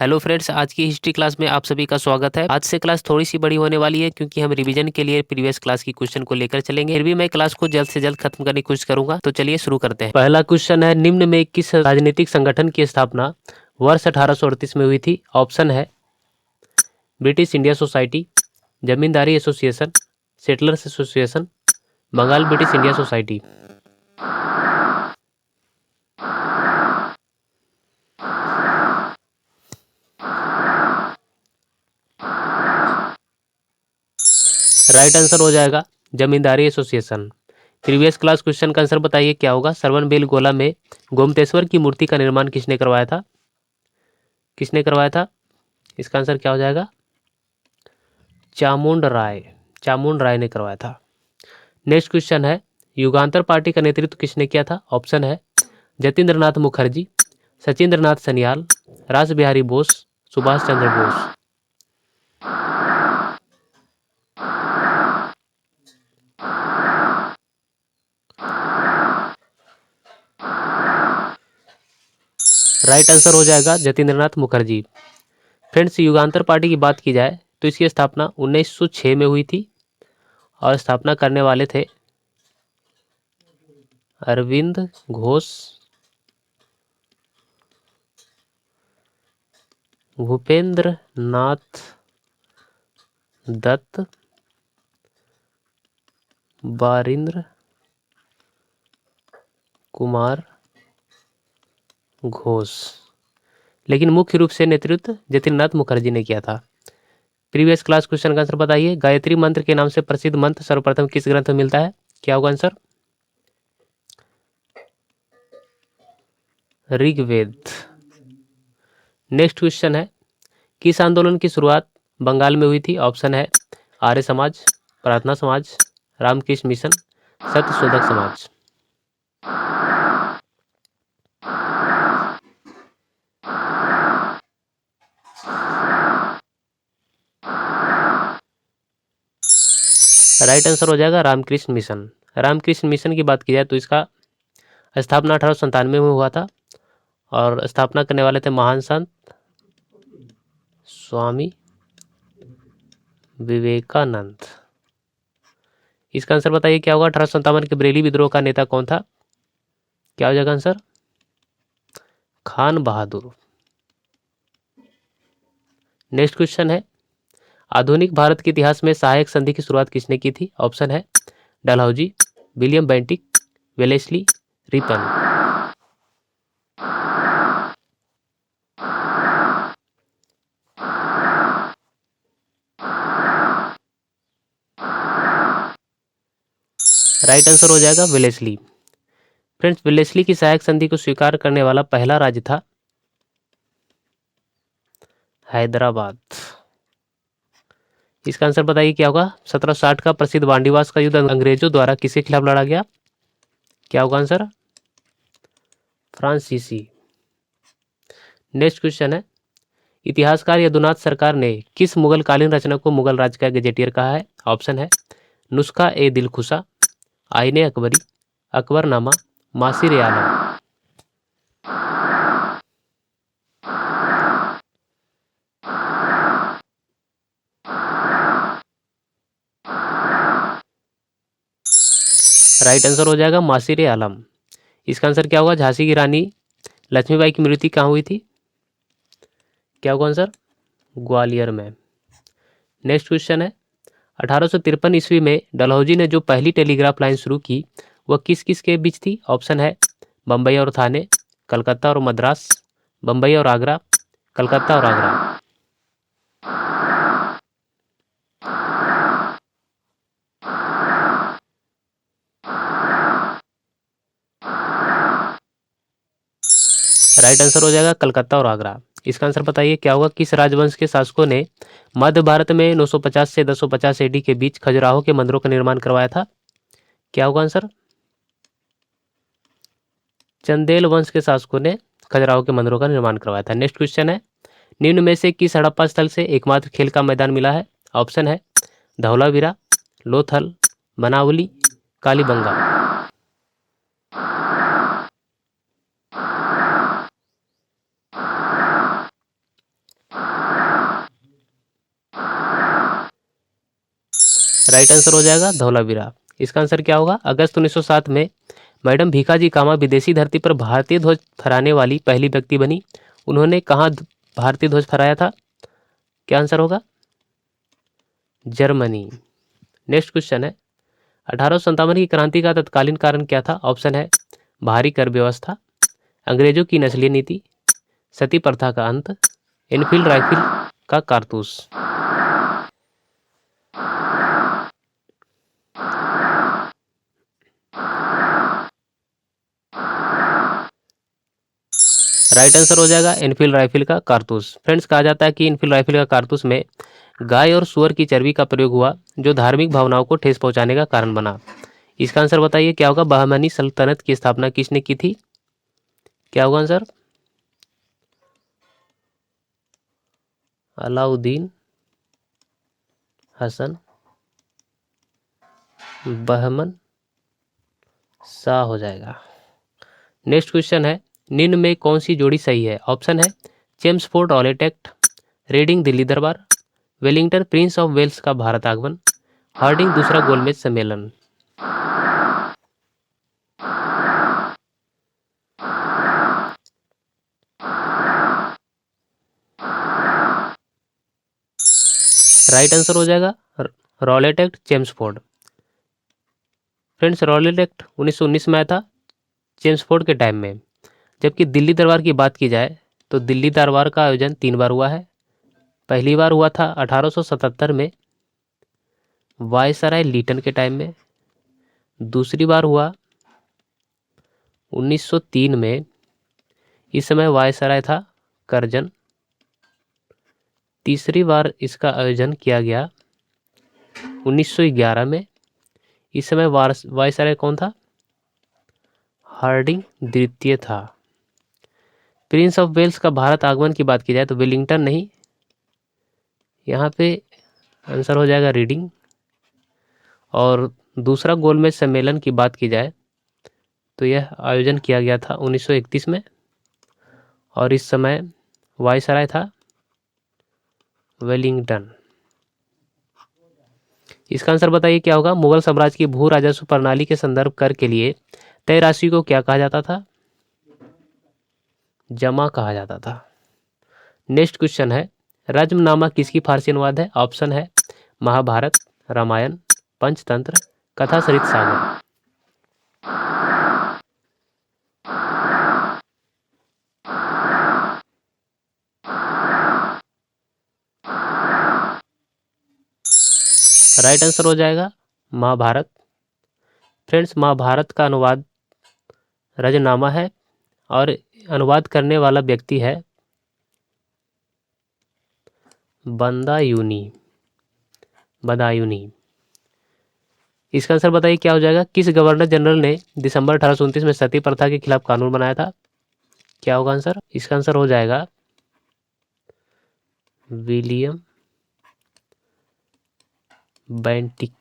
Hello friends, आज की history class में आप सभी का स्वागत है। आज से क्लास थोड़ी सी बड़ी होने वाली है क्योंकि हम रिवीजन के लिए प्रीवियस क्लास की क्वेश्चन को लेकर चलेंगे। फिर भी मैं क्लास को जल्द से जल्द खत्म करने की कोशिश करूंगा। तो चलिए शुरू करते हैं। पहला क्वेश्चन है, निम्न में किस राजनीतिक संगठन की स्थापना वर्ष 1838 में हुई थी? ऑप्शन है British India society, Zamindari association, settlers association, Bengal British India society. Right answer हो जाएगा Zamindari association. Previous class question का आंसर बताइए क्या होगा? सरवनबेल गोला में गोमतेश्वर की मूर्ति का निर्माण किसने करवाया था? किसने करवाया था? इसका आंसर क्या हो जाएगा? चामुंड राय। चामुंड राय ने करवाया था। नेक्स्ट क्वेश्चन है, युगांतर पार्टी का नेतृत्व किसने किया था? ऑप्शन है जतीन्द्र नाथ मुखर्जी, सचिंद्र नाथ सन्याल, रास बिहारी बोस, सुभाष चंद्र बोस। राइट आंसर हो जाएगा जतीन्द्र नाथ मुखर्जी। फ्रेंड्स, युगांतर पार्टी की बात की जाए तो इसकी स्थापना 1906 में हुई थी और स्थापना करने वाले थे अरविंद घोष, भूपेंद्र नाथ दत्त, बारिंद्र कुमार घोष। लेकिन मुख्य रूप से नेतृत्व जतीन्द्रनाथ मुखर्जी ने किया था। प्रीवियस क्लास क्वेश्चन का आंसर बताइए, गायत्री मंत्र के नाम से प्रसिद्ध मंत्र सर्वप्रथम किस ग्रंथ में मिलता है? क्या होगा आंसर? ऋग्वेद। नेक्स्ट क्वेश्चन है, किस आंदोलन की शुरुआत बंगाल में हुई थी? ऑप्शन है आर्य समाज, प्रार्थना समाज, Ramakrishna mission, Satyashodhak Samaj. Right answer हो जाएगा रामकृष्ण मिशन। रामकृष्ण मिशन की बात की जाए तो इसका स्थापना 1897 में हुआ था और स्थापना करने वाले थे महान संत स्वामी विवेकानंद। इसका आंसर बताइए क्या होगा? 1857 के बरेली विद्रोह का नेता कौन था? क्या हो जाएगा आंसर? खान बहादुर। नेक्स्ट क्वेश्चन है, आधुनिक भारत के इतिहास में सहायक संधि की शुरुआत किसने की थी? ऑप्शन है Dalhousie, William Bentinck, Wellesley, Ripon. Right answer हो जाएगा वेलेस्ली। फ्रेंड्स, वेलेस्ली की सहायक संधि को स्वीकार करने वाला पहला राज्य था हैदराबाद। इसका आंसर बताइए क्या होगा? 1760 का प्रसिद्ध वांडीवास का युद्ध अंग्रेजों द्वारा किसके खिलाफ लड़ा गया? क्या होगा आंसर? फ्रांसीसी। नेक्स्ट क्वेश्चन है, इतिहासकार यदुनाथ सरकार ने किस मुगल कालीन रचना को मुगल राज का गजेटियर कहा है? ऑप्शन है नुस्खा ए दिलखुशा, आईने अकबरी, अकबरनामा, मासिर ए आलम। राइट आंसर हो जाएगा मासिर ए आलम। इसका आंसर क्या होगा? झांसी की रानी लक्ष्मीबाई की मृत्यु कहाँ हुई थी? क्या होगा आंसर? ग्वालियर में। नेक्स्ट क्वेश्चन है, 1853 ईस्वी में डलहौजी ने जो पहली टेलीग्राफ लाइन शुरू की वह किस किस के बीच थी? ऑप्शन है बम्बई और थाने, कलकत्ता और मद्रास, बम्बई और आगरा, कलकत्ता और आगरा। राइट आंसर हो जाएगा कलकत्ता और आगरा। इसका आंसर बताइए क्या होगा? किस राजवंश के शासकों ने मध्य भारत में 950 से 1050 एडी के बीच खजुराहो के मंदिरों का निर्माण करवाया था? क्या होगा आंसर? चंदेल वंश के शासकों ने खजुराहो के मंदिरों का निर्माण करवाया था। नेक्स्ट क्वेश्चन है, निम्न में से किस हड़प्पा स्थल से एकमात्र खेल का मैदान मिला है? ऑप्शन है धौलावीरा, लोथल, बनावली, कालीबंगा। राइट आंसर हो जाएगा धौलावीरा। इसका आंसर क्या होगा? अगस्त 1907 में मैडम भीखाजी कामा विदेशी धरती पर भारतीय ध्वज फहराने वाली पहली व्यक्ति बनी। उन्होंने कहाँ भारतीय ध्वज फहराया था? क्या आंसर होगा? जर्मनी। नेक्स्ट क्वेश्चन है, 1857 की क्रांति का तत्कालीन कारण क्या था? ऑप्शन है भारी कर व्यवस्था, अंग्रेजों की नस्लीय नीति, सती प्रथा का अंत, इनफील्ड राइफल का कारतूस। राइट आंसर हो जाएगा इनफील्ड राइफल का कारतूस। फ्रेंड्स, कहा जाता है कि इनफील्ड राइफल का कारतूस में गाय और सुअर की चर्बी का प्रयोग हुआ, जो धार्मिक भावनाओं को ठेस पहुंचाने का कारण बना। इसका आंसर बताइए क्या होगा? बहमनी सल्तनत की स्थापना किसने की थी? क्या होगा आंसर? अलाउद्दीन हसन बहमन शाह हो जाएगा। नेक्स्ट क्वेश्चन है, निम्न में कौन सी जोड़ी सही है? ऑप्शन है Chelmsford Rowlatt act, reading Delhi दरबार, वेलिंगटन प्रिंस ऑफ वेल्स का भारत आगमन, हार्डिंग दूसरा गोलमेज सम्मेलन। राइट आंसर हो जाएगा Rowlatt act Chelmsford. Friends, Rowlatt act 1919 में आया था चेम्सफोर्ड के टाइम में। जबकि दिल्ली दरबार की बात की जाए तो दिल्ली दरबार का आयोजन 3 बार हुआ है। पहली बार हुआ था 1877 में वायसराय लीटन के टाइम में, दूसरी बार हुआ 1903 में, इस समय वायसराय था करजन, तीसरी बार इसका आयोजन किया गया 1911 में, इस समय वायसराय कौन था? हार्डिंग द्वितीय था। प्रिंस ऑफ वेल्स का भारत आगमन की बात की जाए तो वेलिंगटन नहीं, यहाँ पे आंसर हो जाएगा रीडिंग। और दूसरा गोलमेज सम्मेलन की बात की जाए तो यह आयोजन किया गया था 1931 में, और इस समय वायसराय था वेलिंगटन। इसका आंसर बताइए क्या होगा? मुगल साम्राज्य की भू राजस्व प्रणाली के संदर्भ कर के लिए तय राशि को क्या कहा जाता था? जमा कहा जाता था। नेक्स्ट क्वेश्चन है, रज्मनामा किसकी फारसी अनुवाद है? ऑप्शन है महाभारत, रामायण, पंचतंत्र, कथा सरित सागर। राइट आंसर हो जाएगा महाभारत। फ्रेंड्स, महाभारत का अनुवाद रजनामा है और अनुवाद करने वाला व्यक्ति है बदायूनी। इसका आंसर बताइए क्या हो जाएगा? किस गवर्नर जनरल ने दिसंबर 1829 में सती प्रथा के खिलाफ कानून बनाया था? क्या होगा आंसर? इसका आंसर हो जाएगा विलियम बेंटिक।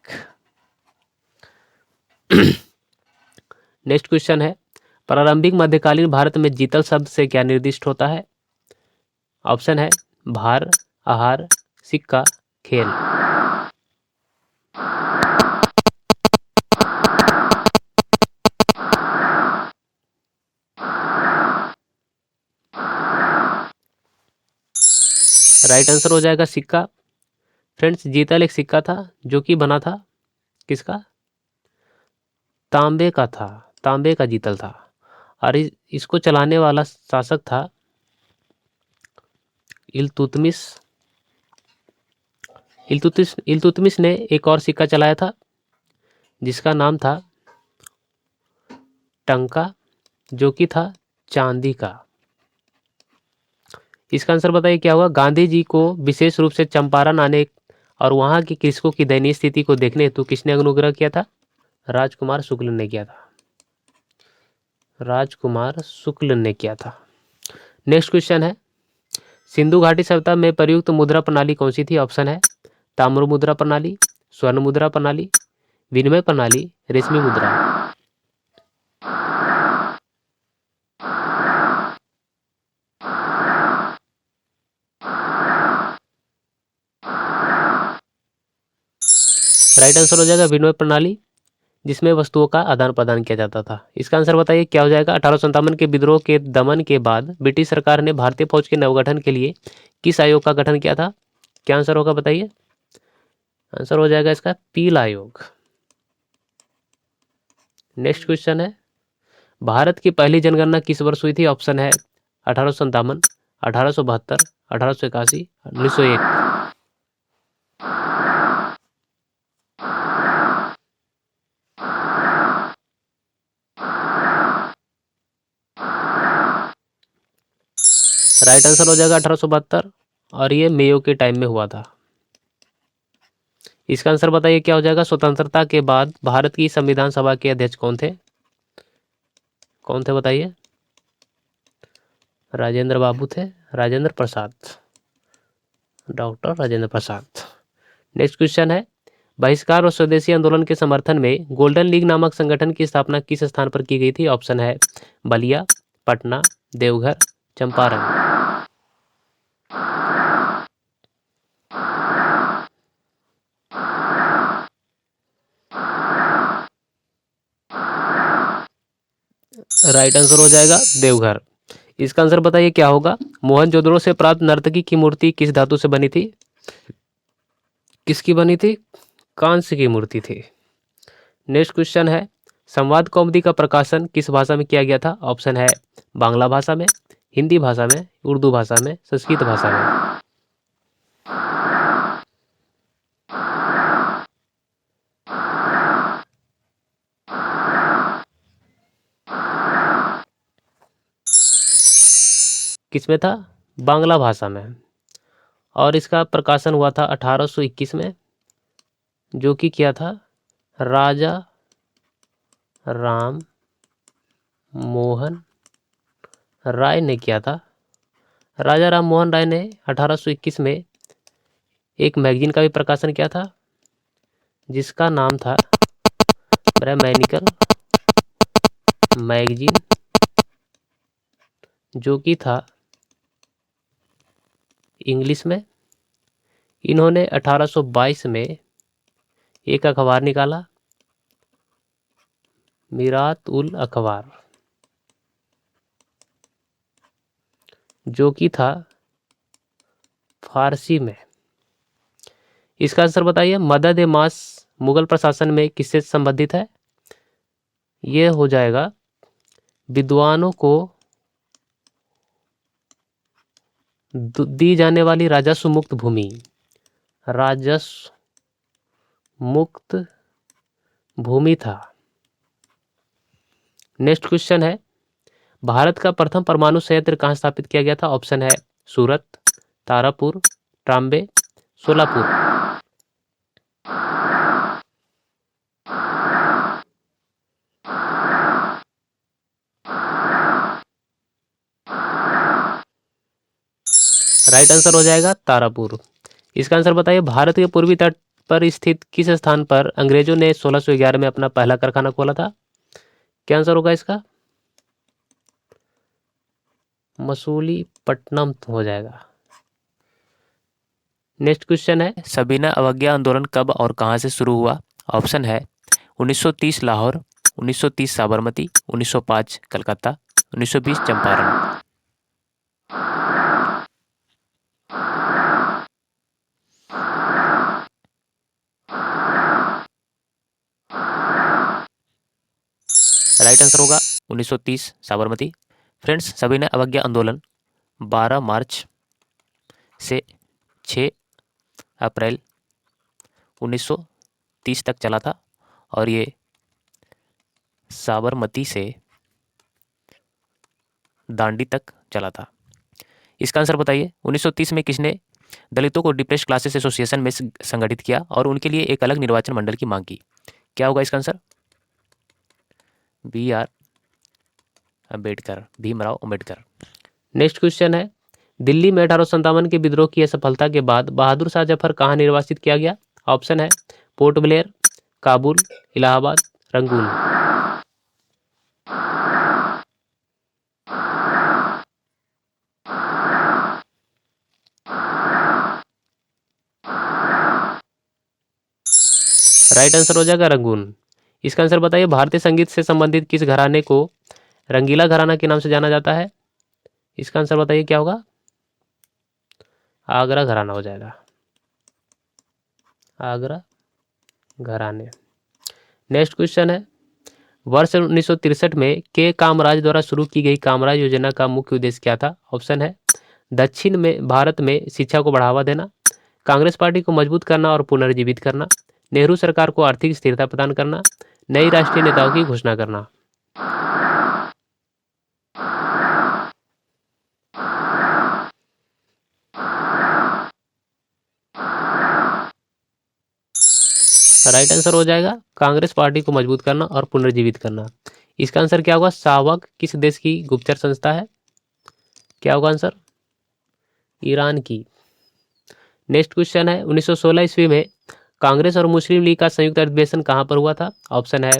नेक्स्ट क्वेश्चन है, प्रारंभिक मध्यकालीन भारत में जीतल शब्द से क्या निर्दिष्ट होता है? ऑप्शन है भार, आहार, सिक्का, खेल। राइट आंसर हो जाएगा सिक्का। फ्रेंड्स, जीतल एक सिक्का था जो कि बना था किसका? तांबे का था, तांबे का जीतल था। और इसको चलाने वाला शासक था इल्तुतमिश। इल्तुतमिश ने एक और सिक्का चलाया था जिसका नाम था टंका, जो कि था चांदी का। इसका आंसर बताइए क्या होगा? गांधी जी को विशेष रूप से चंपारण आने और वहां की कृषकों की दयनीय स्थिति को देखने हेतु किसने अनुग्रह किया था? राजकुमार शुक्ल ने किया था। राजकुमार शुक्ल ने किया था। नेक्स्ट क्वेश्चन है, सिंधु घाटी सभ्यता में प्रयुक्त मुद्रा प्रणाली कौन सी थी? ऑप्शन है ताम्र मुद्रा प्रणाली, स्वर्ण मुद्रा प्रणाली, विनिमय प्रणाली, रेशमी मुद्रा। राइट आंसर हो जाएगा विनिमय प्रणाली, जिसमें वस्तुओं का आदान प्रदान किया जाता था। इसका आंसर बताइए क्या हो जाएगा। 1857 के विद्रोह के दमन के बाद ब्रिटिश सरकार ने भारतीय फौज के नवगठन के लिए किस आयोग का गठन किया था? क्या आंसर होगा बताइए। आंसर हो जाएगा इसका पील आयोग। नेक्स्ट क्वेश्चन है, भारत की पहली जनगणना किस वर्ष हुई थी? ऑप्शन है 1857, 1872, 1881, 1901। राइट आंसर हो जाएगा 1872 और ये मेयो के टाइम में हुआ था। इसका आंसर बताइए क्या हो जाएगा। स्वतंत्रता के बाद भारत की संविधान सभा के अध्यक्ष कौन थे? कौन थे बताइए। राजेंद्र बाबू थे, Rajendra Prasad, doctor Rajendra Prasad. Next question है, बहिष्कार और स्वदेशी आंदोलन के समर्थन में गोल्डन लीग नामक संगठन की स्थापना किस स्थान पर की गई थी? ऑप्शन है बलिया, पटना, देवघर, चंपारण। राइट आंसर हो जाएगा देवघर। इसका आंसर बताइए क्या होगा। मोहनजोदड़ो से प्राप्त नर्तकी की मूर्ति किस धातु से बनी थी? किसकी बनी थी? कांस्य की मूर्ति थी। नेक्स्ट क्वेश्चन है, संवाद कौमुदी का प्रकाशन किस भाषा में किया गया था? ऑप्शन है बांग्ला भाषा में, हिंदी भाषा में, उर्दू भाषा में, संस्कृत भाषा में। किसमें था? बांग्ला भाषा में। और इसका प्रकाशन हुआ था 1821 में, जो कि किया था राजा राम मोहन राय ने किया था। राजा राम मोहन राय ने 1821 में एक मैगजीन का भी प्रकाशन किया था, जिसका नाम था ब्राह्मणिकल मैगजीन, जो कि था इंग्लिश में। इन्होंने 1822 में एक अखबार निकाला, मिरात उल अखबार, जो कि था फारसी में। इसका आंसर बताइए। मदद ए मास मुगल प्रशासन में किससे संबंधित है? ये हो जाएगा विद्वानों को दी जाने वाली राजस्व मुक्त भूमि, राजस्व मुक्त भूमि था। नेक्स्ट क्वेश्चन है, भारत का प्रथम परमाणु संयंत्र कहाँ स्थापित किया गया था? ऑप्शन है सूरत, तारापुर, ट्राम्बे, सोलापुर। राइट आंसर हो जाएगा तारापुर। इसका आंसर बताइए। भारत के पूर्वी तट पर स्थित किस स्थान पर अंग्रेजों ने 1611 में अपना पहला कारखाना खोला था? क्या आंसर होगा इसका? मसूलीपट्टनम हो जाएगा। नेक्स्ट क्वेश्चन है, सबीना अवज्ञा आंदोलन कब और कहां से शुरू हुआ? ऑप्शन है 1930 लाहौर, 1930 साबरमती, 1905 कलकत्ता, 1920 चंपारण। राइट आंसर होगा 1930 साबरमती। फ्रेंड्स, सबीना अवज्ञा आंदोलन 12 मार्च से 6 अप्रैल 1930 तक चला था और ये साबरमती से दांडी तक चला था। इसका आंसर बताइए। 1930 में किसने दलितों को डिप्रेस्ड क्लासेस एसोसिएशन में संगठित किया और उनके लिए एक अलग निर्वाचन मंडल की मांग की? क्या होगा इसका answer? B R Ambedkar, Bhimrao Ambedkar. Next question है, दिल्ली में 1857 के विद्रोह की असफलता के बाद बहादुर शाह जफर कहाँ निर्वासित किया गया? ऑप्शन है port Blair, Kabul, Allahabad, Rangoon. Right answer हो जाएगा रंगून। इसका आंसर बताइए, भारतीय संगीत से संबंधित किस घराने को रंगीला घराना के नाम से जाना जाता है? इसका आंसर बताइए क्या होगा? आगरा घराना हो जाएगा, आगरा घराने। नेक्स्ट क्वेश्चन है, वर्ष 1963 में के कामराज द्वारा शुरू की गई कामराज योजना का मुख्य उद्देश्य क्या था? ऑप्शन है दक्षिण में भारत में शिक्षा को बढ़ावा देना, कांग्रेस पार्टी को मजबूत करना और पुनर्जीवित करना, नेहरू सरकार को आर्थिक स्थिरता प्रदान करना, नई राष्ट्रीय नेताओं की घोषणा करना। राइट आंसर हो जाएगा कांग्रेस पार्टी को मजबूत करना और पुनर्जीवित करना। इसका आंसर क्या होगा? सावक किस देश की गुप्तचर संस्था है? क्या होगा आंसर? ईरान की। नेक्स्ट क्वेश्चन है, 1916 ईस्वी में कांग्रेस और मुस्लिम लीग का संयुक्त अधिवेशन कहाँ पर हुआ था? ऑप्शन है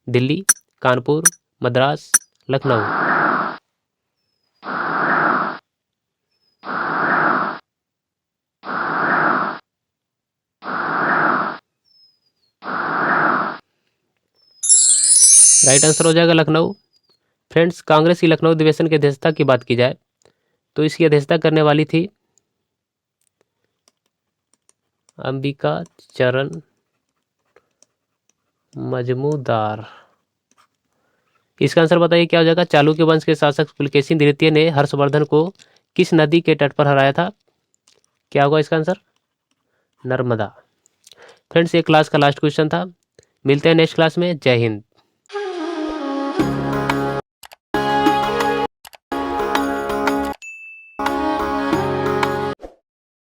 दिल्ली, कानपुर, मद्रास, लखनऊ। राइट आंसर हो जाएगा लखनऊ। फ्रेंड्स, कांग्रेस की लखनऊ अधिवेशन की अध्यक्षता की बात की जाए तो इसकी अध्यक्षता करने वाली थी अंबिका चरण मजमूदार। इसका आंसर बताइए क्या हो जाएगा? चालुक्य वंश के शासक पुलकेशी द्वितीय ने हर्षवर्धन को किस नदी के तट पर हराया था? क्या होगा इसका आंसर? नर्मदा। फ्रेंड्स, ये क्लास का लास्ट क्वेश्चन था। मिलते हैं नेक्स्ट क्लास में। जय हिंद।